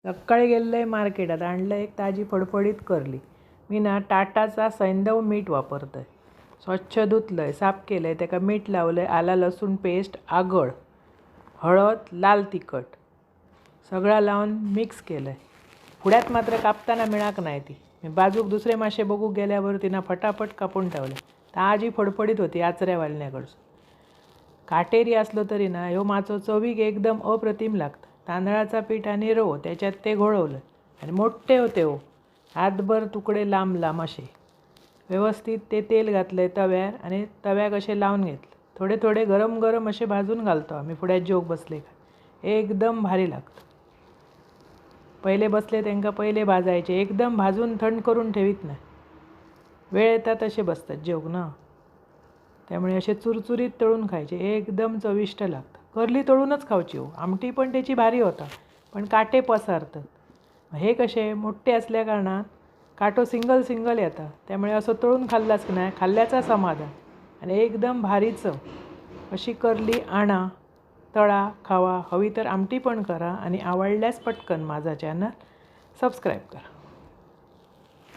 सकाळी गेले मार्केटात आणलं एक ताजी फडफडीत करली. मी ना टाटाचा सैंधव मीठ वापरतो आहे. स्वच्छ धुतलं आहे, साफ केलं आहे, त्याका मीठ लावलं आहे, आला लसूण पेस्ट, आगळ, हळद, लाल तिखट सगळं लावून मिक्स केलं आहे. पुढ्यात मात्र कापताना मिळाक नाही ती. मी बाजूक दुसरे मासे बघू गेल्यावर तिनं फटाफट कापून ठेवले. ताजी फडफडीत होती आचऱ्या वाळण्याकडसून. काटेरी असलो तरी ना ह्यो माचो चवीक एकदम अप्रतिम लागतं. तांदळाचा पीठ आणि रवो त्याच्यात ते घोळवलं आणि मोठे होते हो, हातभर तुकडे लांब लांब असे. व्यवस्थित ते तेल घातले तव्यावर आणि तव्याक असे लावून घेतले. थोडे थोडे गरम गरम असे भाजून घालतो आम्ही पुढ्यात जेवक बसले का. एकदम भारी लागतं. पहिले बसले त्यांना पहिले भाजायचे, एकदम भाजून थंड करून ठेवीत नाही. वेळ येतात असे बसतात जेवक ना, त्यामुळे असे चुरचुरीत तळून खायचे, एकदम चविष्ट लागतं. करली तळूनच खावची हो. आमटी पण त्याची भारी होता, पण काटे पसारतात. हे कसे मोठे असल्या कारणात काटो सिंगल सिंगल येतात, त्यामुळे असं तळून खाल्लाच की नाही खाल्ल्याचा समाधान आणि एकदम भारी चव. अशी करली आणा, तळा, खावा. हवी तर आमटी पण करा आणि आवडल्यास पटकन माझा चॅनल सबस्क्राईब करा.